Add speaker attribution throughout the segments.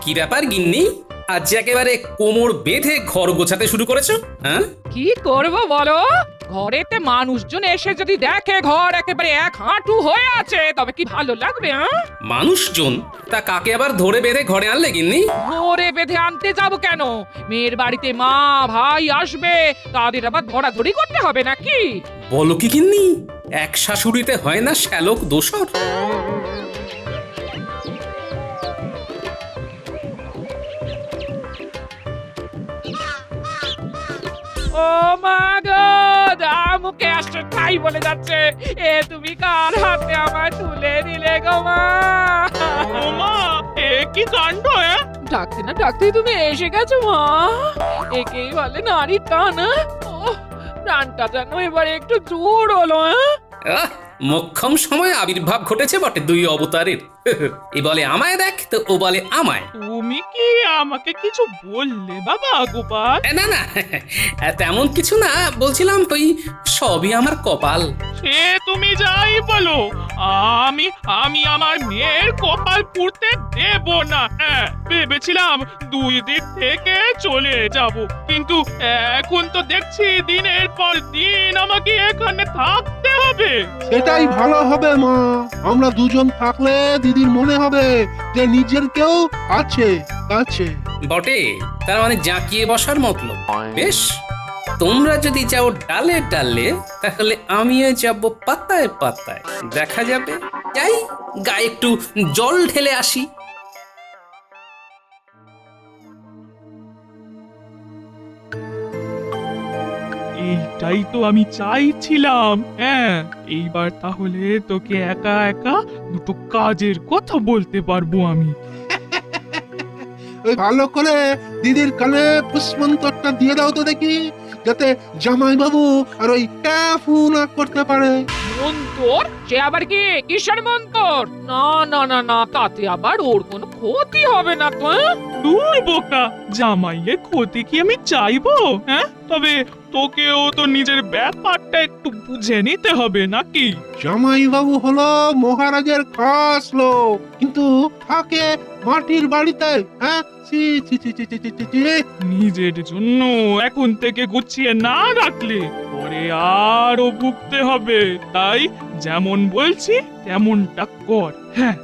Speaker 1: কি ব্যাপার গিন্নি, আজ যে একেবারে কোমর বেঁধে ঘর গোছাতে শুরু করেছো? হ্যাঁ,
Speaker 2: কি করব বলো? ঘরেতে মানুষজন এসে যদি দেখে ঘর একেবারে এক হাঁটু হয়ে আছে তবে কি ভালো লাগবে? হ্যাঁ,
Speaker 1: মানুষজন তা কাকে আবার ধরে বেঁধে ঘরে আনলে গিন্নি?
Speaker 2: ধরে বেঁধে আনতে যাব কেন? মেয়ের বাড়িতে মা ভাই আসবে, তাদের আবার ধরাধরি করতে হবে নাকি?
Speaker 1: বলো কি গিন্নি, এক শাশুড়িতে হয় না শ্যালক দোসর?
Speaker 2: ও মা গো, যা মুখে আসছে তাই বলে যাচ্ছে। এ তুমি কার হাতে আমায় তুলে দিলে গো মা?
Speaker 3: ওমা, এ কি কাণ্ড!
Speaker 2: ডাকতে না ডাকতেই তুমি এসে গেছো মা। একেই বলে নারীর টান। ও প্রাণটা যেন এবারে একটু জোর হলো।
Speaker 1: আহ, মোক্ষম সময় আবির্ভাব ঘটেছে বটে দুই অবতারের। এ বলে আমায় দেখ, তো ও বলে আমায়।
Speaker 3: তুমি কি আমাকে কিছু বললে বাবা গোপাল?
Speaker 1: না না, তেমন কিছু না, বলছিলাম ওই সবই আমার কপাল।
Speaker 3: সে তুমি যাই বলো, আমি আমি আমার মেয়ের কপাল পুড়তে দেব না। ভেবেছিলাম 2 দিক থেকে চলে যাব, কিন্তু এখন তো দেখছি দিনের পর দিন আমাকে এখানে থাকতে হবে।
Speaker 4: সেটাই ভালো হবে মা। আমরা দুজন থাকলে দিদির মনে হবে যে নিজের কেউ আছে কাছে।
Speaker 1: বটে, তার মানে জাঁকিয়ে বসার মতলব। বেশ, তোমরা যদি যাও ডালে ডালে, তাহলে আমিও যাব পাতায় পাতায়। দেখা যাবে। যাই, গায়ে একটু জল ঢেলে আসি।
Speaker 3: এইটাই তো আমি চাইছিলাম। এইবার তাহলে তোকে একা একা দুটো কাজের কথা বলতে পারবো আমি।
Speaker 4: ওই ভালো করে দিদির কানে পুষ্পন্তরটা দিয়ে দাও তো দেখি, যাতে জামাইবাবু আর ওই ক্যাফু না করতে পারে।
Speaker 2: মন্তর? সে আবার কি কিসের মন্তর? না না না না, তাতে আবার ওর কোনো ক্ষতি হবে না তো।
Speaker 3: দূর বোকা, জামাইয়ের ক্ষতি কি আমি চাইবো? তবে তোকেও তো নিজের ব্যাপারটা একটু বুঝে নিতে হবে নাকি?
Speaker 4: জামাইবাবু হলো মহারাজের খাস লোক, কিন্তু থাকে মাটির বাড়িতে। হ্যাঁ, ছি ছি ছি ছি ছি ছি ছি ছি।
Speaker 3: নিজের জন্য এখন থেকে গুছিয়ে না রাখলে পরে আরো ভুগতে হবে। তাই যেমন বলছি তেমনটা কর। হ্যাঁ,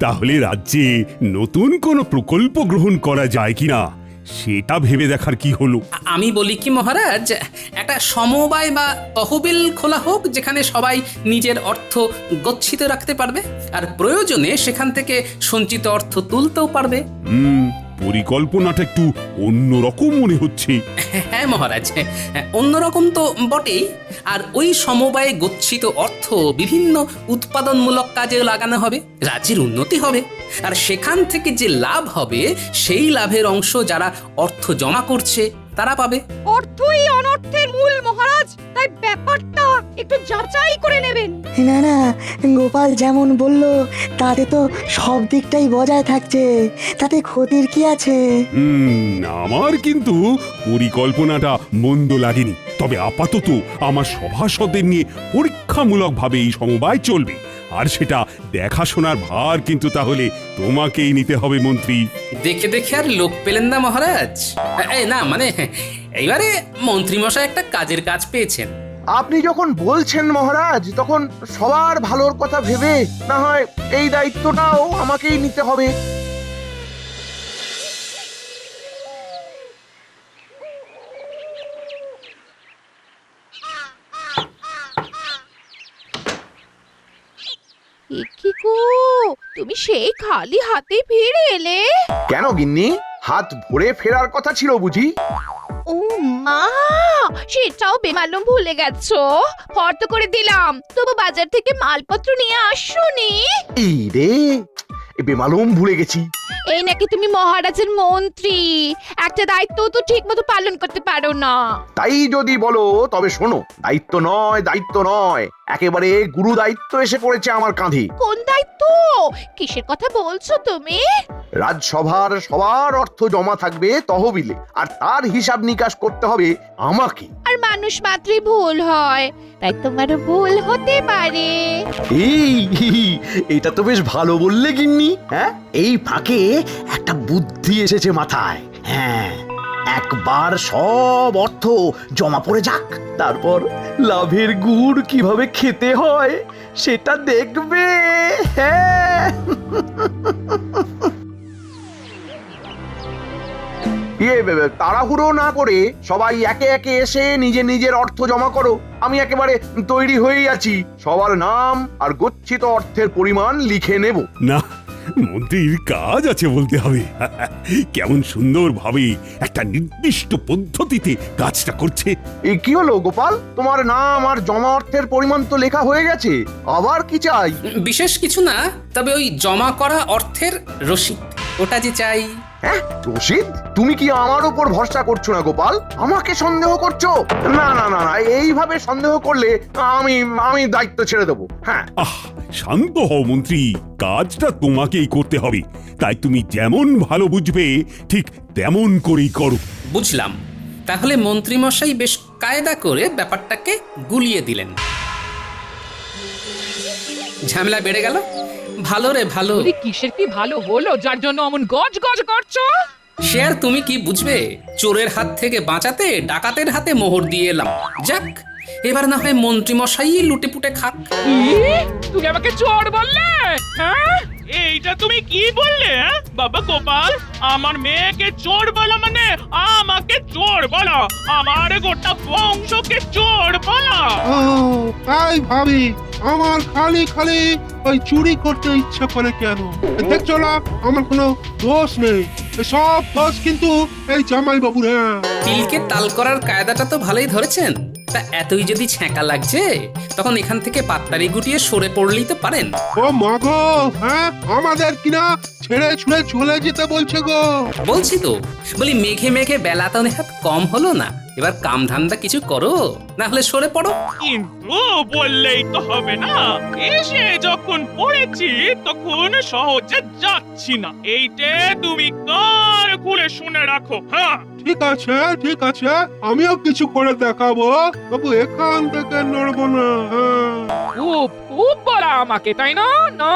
Speaker 5: তাহলে রাজ্যে নতুন কোনো প্রকল্প গ্রহণ করা যায় কিনা সেটা ভেবে দেখার কি হলো।
Speaker 1: আমি বলি কি মহারাজ, একটা সমবায় বা তহবিল খোলা হোক, যেখানে সবাই নিজের অর্থ গচ্ছিত রাখতে পারবে, আর প্রয়োজনে সেখান থেকে সঞ্চিত অর্থ তুলতেও পারবে।
Speaker 5: পরিকল্পনাটা একটু অন্যরকম মনে হচ্ছে।
Speaker 1: হ্যাঁ মহারাজ, অন্যরকম তো বটেই। আর ওই সমবায়ে গচ্ছিত অর্থ বিভিন্ন উৎপাদনমূলক কাজে লাগানো হবে, রাজ্যের উন্নতি হবে, আর সেখান থেকে যে লাভ হবে সেই লাভের অংশ যারা অর্থ জমা করছে তারা পাবে।
Speaker 6: অর্থই অনর্থের মূল মহারাজ, তাই ব্যাপারটা একটু যাচাই করে নেবেন।
Speaker 7: না না, গোপাল যেমন বলল তাতে তো সব দিকটাই বজায় থাকছে, তাতে ক্ষতির কি আছে?
Speaker 5: আমার কিন্তু পরিকল্পনাটা মন্দ লাগেনি। তবে আপাতত আমার সভাসদের নিয়ে পরীক্ষামূলকভাবে এই সমবায় চলবে, আর সেটা দেখাশোনার ভার কিন্তু তাহলে তোমাকেই নিতে হবে মন্ত্রী।
Speaker 1: দেখে দেখে আর লোক পেলেন না মহারাজ? না মানে, এইবারে মন্ত্রীমশাই একটা কাজের কাজ পেয়েছেন।
Speaker 8: আপনি যখন বলছেন মহারাজ, তখন সবার ভালোর কথা ভেবে না হয় এই দায়িত্বটাও আমাকেই নিতে হবে।
Speaker 6: কি গো, তুমি সেই খালি হাতে ফিরে এলে?
Speaker 8: কেন গিন্নি, হাত ভরে ফেরার কথা ছিল বুঝি?
Speaker 6: ও মা, সেটাও বেমালুম ভুলে গেছো। ফর্দ করে দিলাম, তবু বাজার থেকে মালপত্র নিয়ে আসোনি।
Speaker 8: এই রে, বেমালুম ভুলে গেছি।
Speaker 6: এই নাকি তুমি মহারাজের মন্ত্রী, একটা দায়িত্ব তো ঠিক মতো পালন করতে পারো না।
Speaker 8: তাই যদি বলো তবে শোনো, দায়িত্ব নয়, দায়িত্ব নয়, একেবারে গুরু দায়িত্ব এসে পড়েছে আমার কাঁধে।
Speaker 6: কোন দায়িত্ব? কিসের কথা বলছো তুমি?
Speaker 8: রাজসভার সবার অর্থ জমা থাকবে তহবিলে, আর তার হিসাব নিকাশ করতে হবে আমাকে।
Speaker 6: আর মানুষ মাত্রই ভুল হয়, তাই তোমারও ভুল হতে পারে।
Speaker 8: এটা তো বেশ ভালো বললে গিন্নি। হ্যাঁ, এই ফাঁকে একটা বুদ্ধি এসেছে মাথায়। হ্যাঁ, একবার সব অর্থ জমা পড়ে যাক, তারপর লাভের গুড় কিভাবে খেতে হয় সেটা দেখবে। হ্যাঁ, তাড়াহুড়ো না করে সবাই একে একে এসে নিজের নিজের অর্থ জমা করো। আমি একেবারে তৈরি হয়েই আছি, সবার নাম আর গচ্ছিত অর্থের পরিমাণ লিখে নেব।
Speaker 5: না, মন্ত্রীর কাজ আছে বলতে হবে। কেমন সুন্দরভাবে একটা নির্দিষ্ট পদ্ধতিতে কাজটা করছে।
Speaker 8: কি হলো গোপাল, তোমার নাম আর জমা অর্থের পরিমাণ তো লেখা হয়ে গেছে, আবার কি চাই?
Speaker 1: বিশেষ কিছু না, তবে ওই জমা করা অর্থের রসিদ, ওটা যে চাই।
Speaker 8: হ্যাঁ, রশিদ? তুমি কি আমার উপর ভরসা করছো না গোপাল? আমাকে সন্দেহ করছো? না না না না, এইভাবে সন্দেহ করলে আমি দায়িত্ব ছেড়ে দেবো। হ্যাঁ,
Speaker 5: শান্ত হও মন্ত্রী, কাজটা তোমাকেই করতে হবে, তাই তুমি যেমন ভালো বুঝবে ঠিক তেমন করেই করো।
Speaker 1: বুঝলাম। তাহলে মন্ত্রীমশাই বেশ কায়দা করে ব্যাপারটাকে গুলিয়ে দিলেন। ঝামেলা বেড়ে গেল। ভালো রে ভালো।
Speaker 2: বলি, কিসের কি ভালো হলো যার জন্য অমন গজ গজ করছো?
Speaker 1: সে আর তুমি কি বুঝবে? চোরের হাত থেকে বাঁচাতে ডাকাতের হাতে মোহর দিয়ে এলাম। যাক, এবার না হয় মন্ত্রীমশাই লুটে পুটে খাক।
Speaker 2: কি? তুমি আমাকে চোর বললে? হ্যাঁ,
Speaker 3: এইটা তুমি কি বললে? বাবা গোপাল, আমার মেয়েকে চোর বলা মানে আমাকে চোর বলা, আমার গোটা বংশকে চোর বলা।
Speaker 4: ও তাই ভাবি, আমার খালি খালি ওই চুরি করতে ইচ্ছা করে কেন? দেখছো না আমার কোনো দোষ নেই, সব দোষ কিন্তু এই জামাই বাবুর। হ্যাঁ,
Speaker 1: তিলকে তাল করার কায়দাটা তো ভালোই ধরেছেন। তা এতই যদি ছ্যাঁকা লাগছে, তখন এখান থেকে পাত্তারি গুটিয়ে সরে পড়লেই তো পারেন।
Speaker 4: ও মাগো, হ্যাঁ আমাদের কিনা ছেড়ে ছুড়ে চলে যেতে বলছে গো।
Speaker 1: বলছি তো, বলি মেঘে মেঘে বেলা তো নেহাত কম হলো না। এবার কাম ধান্দা কিছু করো, না হলে সরে পড়ো।
Speaker 3: কিন্তু বললেই তো হবে না, এসে যখন পড়েছি তখন সহজে যাচ্ছি না, এইটে তুমি কান খুলে শুনে রাখো। হ্যাঁ,
Speaker 4: ঠিক আছে ঠিক আছে, আমিও কিছু করে দেখাবো, তবু এখান থেকে নড়বো না। হ্যাঁ,
Speaker 2: খুব খুব বলা আমাকে, তাই না? না,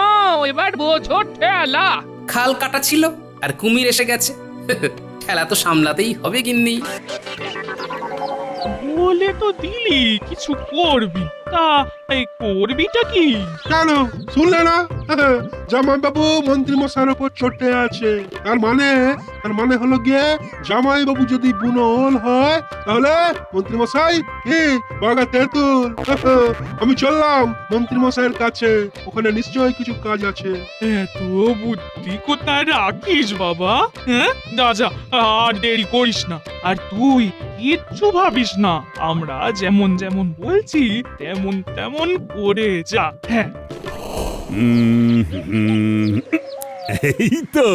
Speaker 2: এবার বোঝো ঠেলা।
Speaker 1: খাল কাটা ছিল আর কুমির এসে গেছে। খেলা তো সামলাতেই হবে গিন্নি।
Speaker 3: বলে তো দিলি কিছু করবি, তা এই করবিটা কি?
Speaker 4: কেন শুনলে না? জামাই বাবু মন্ত্রী মশাইয়ের উপর চটে আছে। তার মানে হলো গিয়ে জামাই বাবু যদি বুনোল হয়, তাহলে মন্ত্রী মশাই কি বাগা তেঁতুল। আমি চললাম মন্ত্রী মশাইয়ের কাছে, ওখানে নিশ্চয়ই কিছু কাজ আছে।
Speaker 3: এত বুদ্ধি কোথায় রাখিস বাবা? হ্যাঁ, যা যা, আর দেরি করিস না। আর তুই কিচ্ছু ভাবিস না, আমরা যেমন যেমন বলছি তেমন তেমন করে যা। হ্যাঁ,
Speaker 5: এই তো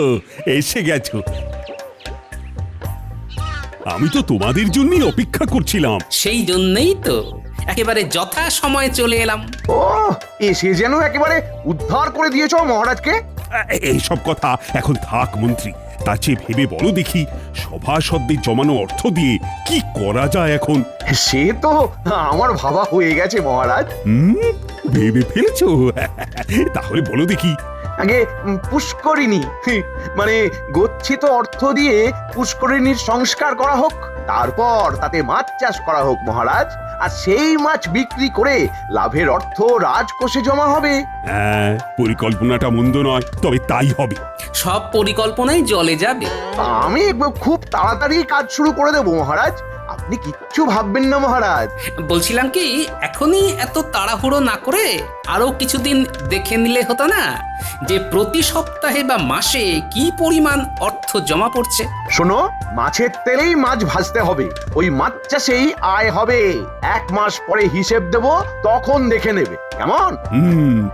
Speaker 5: এসে গেছো। আমি তো তোমাদের জন্যই অপেক্ষা করছিলাম।
Speaker 1: সেই জন্যই তো একেবারে যথা সময়ে চলে এলাম।
Speaker 8: ও এসে যেন একেবারে উদ্ধার করে দিয়েছো মহারাজকে।
Speaker 5: এইসব কথা এখন থাক মন্ত্রী, তার চেয়ে ভেবে বলো দেখি, সভাসদদের জমানো অর্থ দিয়ে কি করা যায় এখন?
Speaker 8: সে তো আমার ভাবা হয়ে গেছে মহারাজ।
Speaker 5: ভেবে ফেলেছো? তাহলে বলো দেখি।
Speaker 8: আগে পুষ্করিণী, মানে গচ্ছিত অর্থ দিয়ে পুষ্করিণীর সংস্কার করা হোক, তারপর তাতে মাছ চাষ করা হোক মহারাজ, আর সেই মাছ বিক্রি করে লাভের অর্থ রাজকোষে জমা হবে।
Speaker 5: হ্যাঁ, পরিকল্পনাটা মন্দ নয়, তবে তাই হবে।
Speaker 1: সব পরিকল্পনাই জলে যাবে।
Speaker 8: আমি খুব তাড়াতাড়ি কাজ শুরু করে দেবো মহারাজ, আপনি কিচ্ছু ভাববেন না মহারাজ।
Speaker 1: বলছিলাম কি, এখনই এত তাড়াহুড়ো না করে আরো কিছুদিন দেখে নিলে হতো না যে প্রতি সপ্তাহে বা মাসে কি পরিমাণ অর্থ জমা পড়ছে?
Speaker 8: শোনো, মাছের তেলেই মাছ ভাজতে হবে, ওই মাছ চাষেই আয় হবে। 1 মাস পরে হিসেব দেব, তখন দেখে নেবে, কেমন?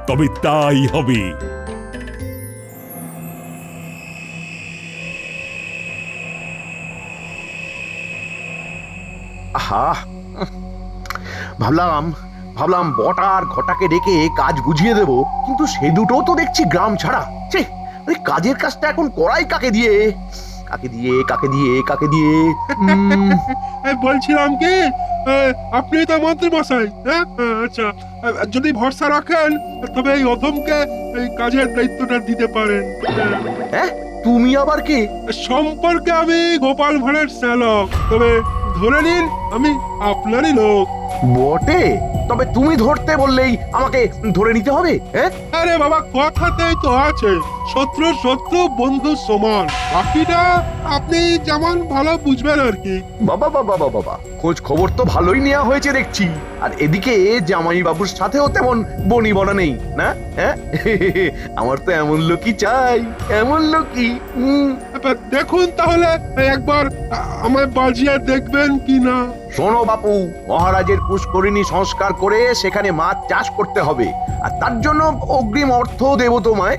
Speaker 5: তবে তাই হবে।
Speaker 8: আহা ভাবলাম ভাবলাম বটা আর ঘটাকে ডেকে কাজ বুঝিয়ে দেব, কিন্তু সে দুটো তো দেখছি গ্রাম ছাড়া। ছি, আরে কাজের কাজটা এখন করাই কাকে দিয়ে? কাকে দিয়ে কাকে দিয়ে কাকে দিয়ে
Speaker 4: বলছিলাম কি, আপনি তো মন্ত্রী মশাই, হ্যাঁ? আচ্ছা, যদি ভরসা রাখেন তবে এই অধমকে এই কাজের দায়িত্বটা দিতে পারেন।
Speaker 8: হ্যাঁ, তুমি আবার কি?
Speaker 4: সম্পর্কে আমি গোপাল ভাঁড়ের শ্যালক, তবে ধরে নিন আমি আপনারই লোক।
Speaker 8: বটে, তবে তুমি ধরতে বললেই আমাকে ধরে নিতে হবে? হ্যাঁ,
Speaker 4: আরে বাবা, কথাতেই তো আছে শত্রু শত্রু বন্ধু সমান। বাকিটা আপনি যেমন ভালো বুঝবেন আর কি।
Speaker 8: বাবা বাবা বাবা বাবা, খোঁজ খবর তো ভালোই নেওয়া হয়েছে দেখছি। আর এদিকে জামাই বাবুর সাথেও তেমন বনি বনা নেই না? হ্যাঁ, আমার তো এমন লোকই চাই, এমন লোকই।
Speaker 4: এবার দেখুন তাহলে একবার আমায় বাজিয়ে দেখবেন কি না।
Speaker 8: শোনো বাপু, মহারাজের পুষ্করিণী সংস্কার করে সেখানে মাছ চাষ করতে হবে, আর তার জন্য অগ্রিম অর্থ দেব তোমায়।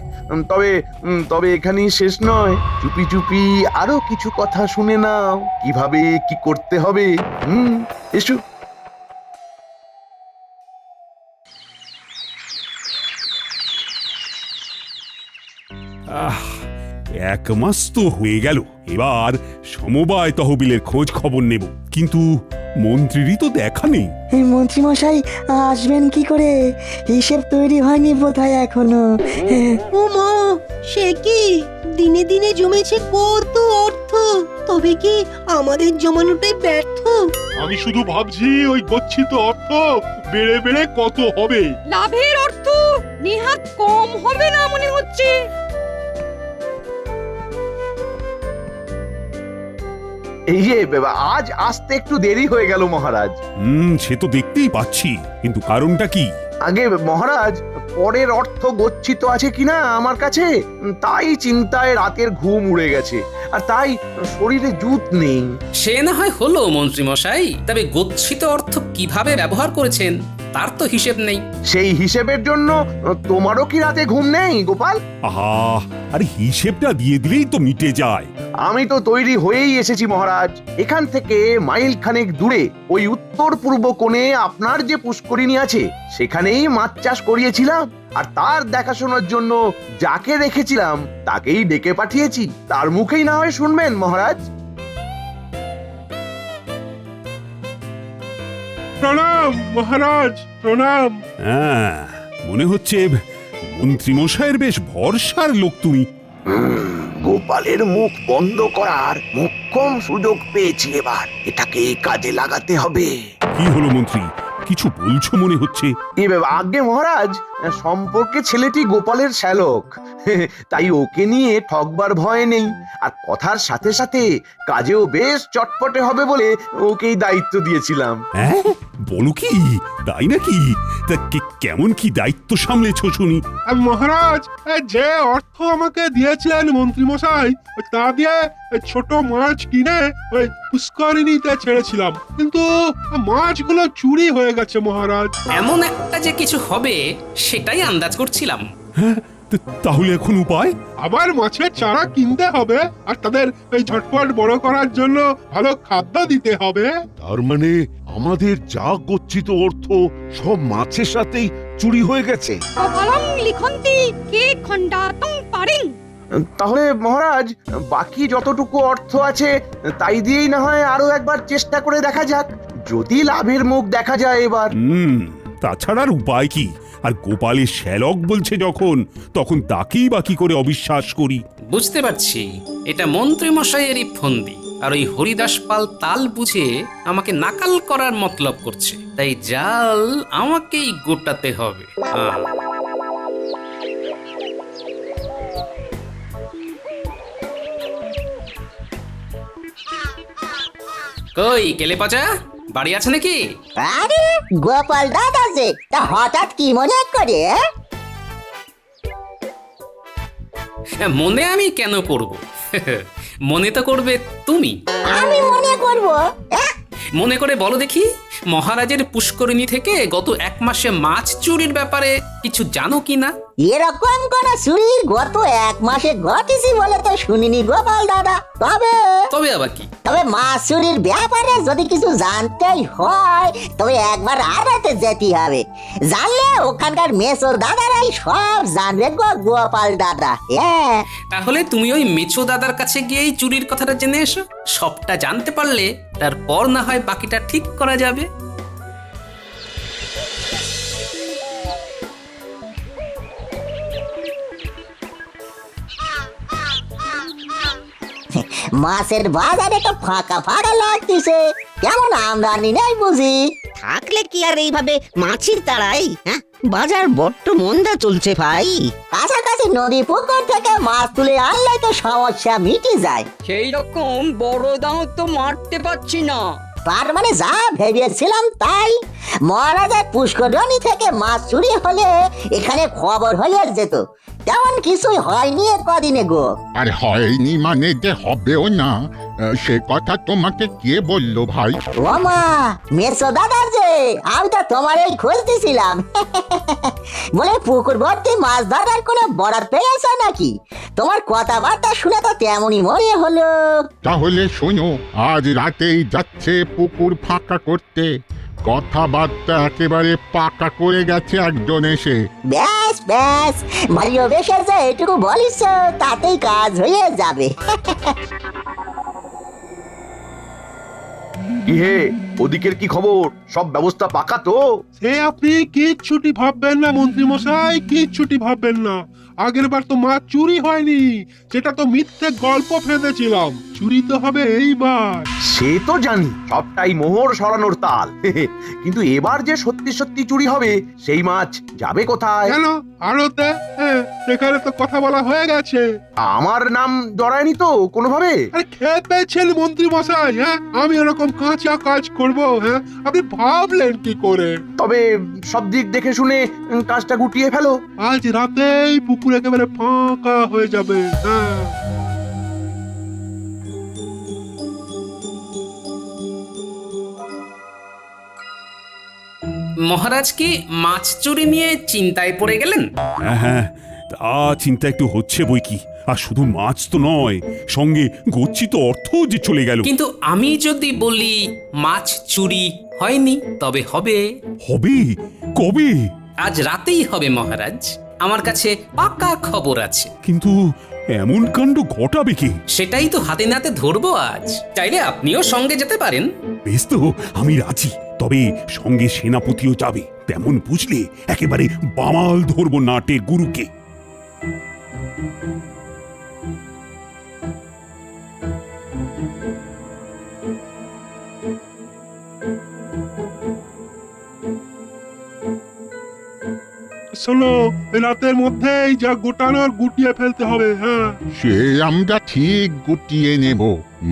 Speaker 8: তবে তবে এখানেই শেষ নয়, চুপি চুপি আরো কিছু কথা শুনে নাও, কিভাবে কি করতে হবে। এসো।
Speaker 5: আহ, 1 মাস তো হয়ে গেল। এবার সমবায় তহবিলের খোঁজ খবর নেব, কিন্তু মন্ত্রীরই তো দেখা নেই।
Speaker 7: এই মন্ত্রীমশাই আসবেন কি করে? হিসেব তৈরি হয়নি বোধহয় এখনো।
Speaker 9: ও মা, সে কি দিনে দিনে জমেছে কত অর্থ, তবে কি আমাদের জমানোটাই ব্যর্থ?
Speaker 4: আমি শুধু ভাবছি ওই গচ্ছিত অর্থ বেড়ে বেড়ে কত হবে।
Speaker 6: লাভের অর্থ নেহাত কম হবে না মনে হচ্ছে।
Speaker 8: এই যে আজ আসতে একটু দেরি হয়ে গেল মহারাজ।
Speaker 5: সে তো দেখতেই পাচ্ছি, কিন্তু কারণটা কি?
Speaker 8: আগে মহারাজ, পরের অর্থ গচ্ছিত আছে কিনা আমার কাছে, তাই চিন্তায় রাতের ঘুম উড়ে গেছে, আর তাই শরীরে জুত নেই।
Speaker 1: সে না হয় হলো মন্ত্রী মশাই, তবে গচ্ছিত অর্থ কিভাবে ব্যবহার করেছেন তার তো হিসেব নেই।
Speaker 8: সেই হিসেবের জন্য তোমারও কি রাতে ঘুম নেই গোপাল?
Speaker 5: আহা, আরে হিসেবটা দিয়ে দিলেই তো মিটে যায়।
Speaker 8: আমি তো তৈরি হয়েই এসেছি মহারাজ। এখান থেকে মাইল খানেক দূরে ওই উত্তর পূর্ব কোণে আপনার যে পুষ্করিণী আছে, সেখানেই মাছ চাষ করিয়েছিলাম, আর তার দেখাশোনার জন্য যাকে রেখেছিলাম তাকেই ডেকে পাঠিয়েছি। তার মুখেই না হয় শুনবেন মহারাজ।
Speaker 4: প্রণাম মহারাজ, প্রণাম।
Speaker 5: হ্যাঁ, মনে হচ্ছে মন্ত্রী মশাইয়ের বেশ ভরসার লোক তুমি।
Speaker 8: গোপালের মুখ বন্ধ করার মোক্ষম সুযোগ পেয়েছি, এবার এটাকে কাজে লাগাতে হবে।
Speaker 5: কি হলো মন্ত্রী, কিছু বলছো মনে হচ্ছে?
Speaker 8: আগে মহারাজ, সম্পর্কে ছেলেটি গোপালের শ্যালক, তাই ওকে নিয়ে ঠকবার ভয় নেই, আর কথার সাথে সাথে কাজেও বেশ চটপটে হবে বলে ওকেই দায়িত্ব দিয়েছিলাম।
Speaker 5: হ্যাঁ, বলো কি, তাই নাকি? তা কেমন কি দায়িত্ব সামলেছো শুনি?
Speaker 4: মহারাজ, যে অর্থ আমাকে দিয়েছিলেন মন্ত্রী মশাই, তা দিয়ে ছোট মাছ কিনে ওই পুষ্করিণীতে ছেড়েছিলাম, কিন্তু মাছগুলো চুরি হয়ে গেছে মহারাজ।
Speaker 1: এমন একটা যে কিছু হবে সেটাই আন্দাজ করছিলাম।
Speaker 5: হ্যাঁ, তাহলে এখন উপায়?
Speaker 4: আবার মাছের চারা কিনতে হবে, আর তাদের এই ঝটপট বড় করার জন্য ভালো খাদ্য দিতে হবে।
Speaker 10: তার মানে আমাদের যা গচ্ছিত অর্থ সব মাছের সাথেই চুরি হয়ে গেছে।
Speaker 6: কপালং লিখন্তি কে খণ্ডাতং পারিং।
Speaker 8: তাহলে মহারাজ, বাকি যতটুকু অর্থ আছে তাই দিয়েই না হয় আরো একবার চেষ্টা করে দেখা যাক, যদি লাভের মুখ দেখা যায় এবার।
Speaker 5: তাছাড়ার উপায় কি? আর গোপালের শ্যালক বলছে যখন, তখন তাকেই বাকি করে অবিশ্বাস করি।
Speaker 1: বুঝতে পারছি এটা মন্ত্রী মশাইয়েরই ফন্দি, আর ওই হরিদাস পাল তাল বুঝে আমাকে নাকাল করার মতলব করছে, তাই জাল আমাকেই গোটাতে হবে। কই কেলে পচা, বাড়ি আছে নাকি?
Speaker 11: আরে গোপাল দাদা যে, তা হঠাৎ কি মনে করে?
Speaker 1: মনে আমি কেন করব? মনে তো করবে তুমি।
Speaker 11: আমি মনে করব?
Speaker 1: মনে করে বলো দেখি, মহারাজের পুষ্করিণী থেকে গত 1 মাসে মাছ চুরির ব্যাপারে কিছু জানো কি না?
Speaker 11: এরকম কোন চুরি গত 1 মাসে ঘটেছি বলে তো শুনিনি গোপাল দাদা।
Speaker 1: তবে আবার কি?
Speaker 11: তবে মাছ চুরির ব্যাপারে যদি কিছু জানতেই হয় তবে একবার আড়াতে যেতে হবে। জানলে ওখানকার মেসোর দাদারাই সব জানবে গো গোপাল দাদা। হ্যাঁ,
Speaker 1: তাহলে তুমি ওই মেছো দাদার কাছে গিয়েই চুরির কথাটা জেনে এসো। সবটা জানতে পারলে তারপর না হয় বাকিটা ঠিক করা যাবে।
Speaker 11: মাছের বাজারে তো ফাঁকা ফাঁকা লাগতেছে, কেমন আমদানি নেই বুঝি?
Speaker 9: থাকলে কি আর এইভাবে মাছির তাড়াই? হ্যাঁ, বাজার বড্ড মন্দা চলছে ভাই।
Speaker 11: কাছাকাছি নদী পুকুর থেকে মাছ তুলে আনলে তো সমস্যা মিটে যায়।
Speaker 6: সেই রকম বড় দাও তো মারতে পারছি না।
Speaker 11: তার মানে যা ভেবেছিলাম তাই। মহারাজার পুষ্করণী থেকে মাছ চুরি হলে এখানে খবর হয়ে যেত, তেমন কিছুই হয়নি এ কদিনে গো।
Speaker 10: আর হয়নি মানে যে হবেও না, সে কথা তোমাকে কে বললো ভাই?
Speaker 11: ও মা, মেসো দাদার যে, আমি তো তোমার এই খুঁজতেছিলাম। বলে পুকুর ভর্তি মাছ ধরার কোনো বরাদ পেয়েছ নাকি? তোমার কথাবার্তা শুনে তো তেমনই মনে হলো।
Speaker 10: তাহলে শোনো, আজ রাতেই যাচ্ছে পুকুর ফাঁকা করতে। কথাবার্তা একেবারে পাকা করে গেছে একজন এসে।
Speaker 11: ব্যাস ব্যাস, ভারীও বেশের যে এটুকু বলিস তাতেই কাজ হয়ে যাবে।
Speaker 8: কি হে, ওদিকের কি খবর? সব ব্যবস্থা পাকা তো?
Speaker 4: সে আপনি কিচ্ছুটি ভাববেন না মন্ত্রী মশাই, কিচ্ছুটি ভাববেন না। আগের বার তো মাছ চুরি হয়নি, সেটা তো মিথ্যে গল্প ফেঁদেছিলাম। চুরি তো হবে এইবার।
Speaker 8: সে তো জানি, সবটাই মোহর সরানোর তাল। কিন্তু এবার যে সত্যি সত্যি চুরি হবে, সেই মাছ যাবে কোথায়?
Speaker 4: কেন আড়তে? হ্যাঁ, সেখানে তো কথা বলা হয়ে গেছে।
Speaker 8: আমার নাম জড়ায়নি তো কোনোভাবে?
Speaker 4: আরে খেয়ে পেয়েছেন মন্ত্রী মশাই? হ্যাঁ, আমি এরকম কাঁচা কাজ করব? হ্যাঁ, আপনি ভাবলেন কি করে?
Speaker 8: তবে সব দিক দেখে শুনে কাজটা গুটিয়ে ফেলো।
Speaker 4: আজ রাতেই পুকুর একেবারে ফাঁকা হয়ে যাবে। হ্যাঁ,
Speaker 1: মহারাজ কি মাছ চুরি নিয়ে চিন্তায় পড়ে গেলেন?
Speaker 5: হ্যাঁ হ্যাঁ, তা চিন্তা একটু হচ্ছে বই কি। আর শুধু মাছ তো নয়, সঙ্গে গচ্ছিত অর্থও যে চলে গেল।
Speaker 1: কিন্তু আমি যদি বলি মাছ চুরি হয়নি, তবে হবে।
Speaker 5: হবে? কবে?
Speaker 1: আজ রাতেই হবে মহারাজ। আমার কাছে পাকা খবর আছে।
Speaker 5: কিন্তু এমন কাণ্ড ঘটাবে কে?
Speaker 1: সেটাই তো হাতে নাতে ধরবো আজ। চাইলে আপনিও সঙ্গে যেতে পারেন।
Speaker 5: বেশ তো, আমি রাজি। তবে সঙ্গে সেনাপতিও যাবে। তেমন বুঝলে একেবারে বামাল ধরবো নাটের গুরুকে।
Speaker 4: শোনো, রাতের মধ্যেই যা গোটানোর গুটিয়ে ফেলতে হবে। হ্যাঁ,
Speaker 10: সে আমরা ঠিক গুটিয়ে নেব।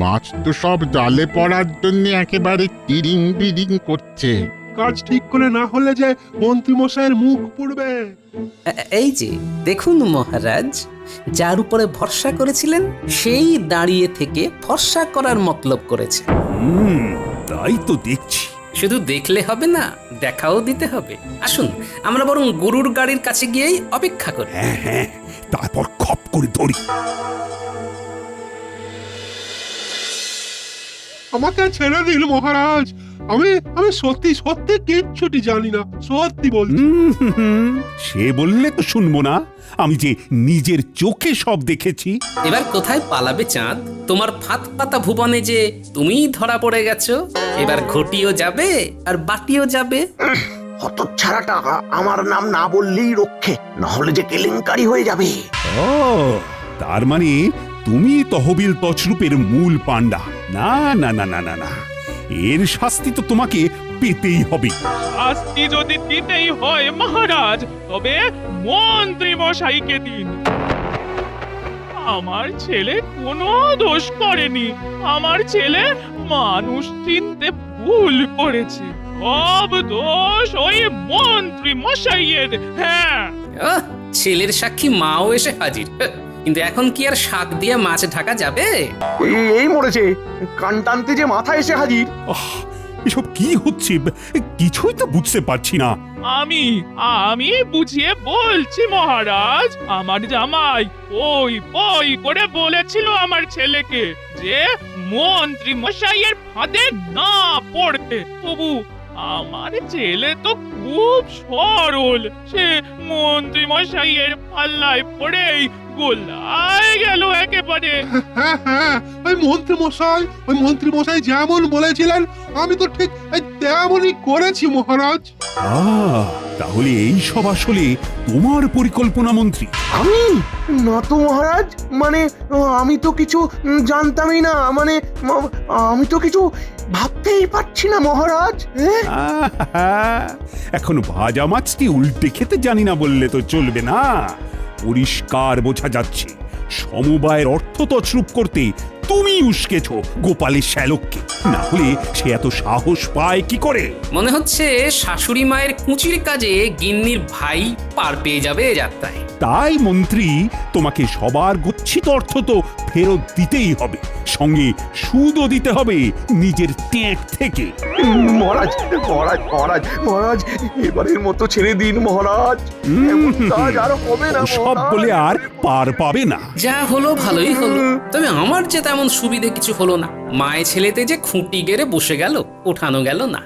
Speaker 10: মাছ তো সব জালে পড়ার জন্য একেবারে তিরিং বিরিং করছে।
Speaker 4: কাজ ঠিক করে না হলে যে মন্ত্রী মশাইয়ের মুখ পুড়বে।
Speaker 1: এই যে দেখুন মহারাজ, যার উপরে ভরসা করেছিলেন সেই দাঁড়িয়ে থেকে ভরসা করার মতলব করেছে।
Speaker 5: তাই তো দেখছি।
Speaker 1: শুধু দেখলে হবে না, দেখাও দিতে হবে। আসুন আমরা বরং গরুর গাড়ির কাছে গিয়েই অপেক্ষা করি।
Speaker 5: হ্যাঁ হ্যাঁ, তারপর খপ করে ধরি।
Speaker 4: আমাকে ছেড়ে দিন মহারাজ। আমি আমি সত্যি সত্যি কিচ্ছুটি জানি না, সত্যি বলছি।
Speaker 5: সে বললে তো শুনবো না। আমি যে নিজের চোখে সব দেখেছি।
Speaker 1: এবার কোথায় পালাবে চাঁদ? তোমার ফাঁদ পাতা ভুবনে যে তুমিই ধরা পড়ে গেছো। এবার ঘটিও যাবে আর বাটিও যাবে।
Speaker 8: হতচ্ছাড়াটা আমার নাম না বললেই রক্ষে, না হলে যে কেলেঙ্কারি হয়ে যাবে।
Speaker 5: ও, তার মানে তুমি তহবিল তছরূপের মূল পান্ডা। না না না না না না, এর শাস্তি তো তোমাকে পেতেই হবে।
Speaker 3: শাস্তি যদি দিতেই হয় মহারাজ, তবে মন্ত্রী মশাইকে দিন। আমার ছেলে কোনো দোষ করেনি। আমার ছেলে মানুষ চিনতে ভুল করেছে। সব দোষ ওই মন্ত্রী মশাইয়ের। হ্যাঁ,
Speaker 1: ছেলের সাক্ষী মাও এসে হাজির। কিন্তু এখন কি আর শাক দিয়ে মাছ ঢাকা যাবে?
Speaker 8: এই মরেছে, কান টানতে যে মাথা এসে হাজির।
Speaker 5: এসব কি হচ্ছে কিছুই তো বুঝতে পারছি না।
Speaker 3: আমি আমি বুঝিয়ে বলছি মহারাজ, আমার জামাই ওই বই করে বলেছিল আমার ছেলেকে যে মন্ত্রী মশাইয়ের ফাঁদে না পড়তে। তবু আমার ছেলে তো খুব সরল, সে মন্ত্রী মশাইয়ের পাল্লায় পড়েই গোলায় গেল একেবারে।
Speaker 4: হ্যাঁ হ্যাঁ, ওই মন্ত্রী মশাই যেমন বলেছিলেন আমি তো ঠিক তেমনই করেছি মহারাজ।
Speaker 5: তাহলে এই সব আসলে তোমার পরিকল্পনা মন্ত্রী?
Speaker 8: আমি না তো মহারাজ, মানে আমি তো কিছু জানতামই না, মানে আমি তো কিছু ভাবতেই পারছি না মহারাজ।
Speaker 5: এখন ভাজা মাছটি উল্টে খেতে জানি না বললে তো চলবে না। পরিষ্কার বোঝা যাচ্ছে সমবায়ের অর্থ তছরূপ করতে তুমি উস্কেছ গোপালের শ্যালককে, না হলে সে এত সাহস পায় কি করে?
Speaker 1: মনে হচ্ছে শাশুড়ি মায়ের কুঁচির কাজে গিন্নির ভাই পার পেয়ে যাবে এ যাত্রায়।
Speaker 5: তাই মন্ত্রী, তোমাকে সবার গচ্ছিত অর্থ তো ফেরত দিতেই হবে, সঙ্গে সুদও দিতে হবে নিজের ট্যাঁক থেকে।
Speaker 8: মহারাজ মহারাজ মহারাজ মহারাজ, এবারের মতো ছেড়ে দিন মহারাজ, এমন কাজ আর হবে না
Speaker 5: সব বলে আর পার পাবে না।
Speaker 1: যা হলো ভালোই হলো, তবে আমার যে তেমন সুবিধে কিছু হলো না। মায়ে ছেলেতে যে খুঁটি গেড়ে বসে গেল, ওঠানো গেল না।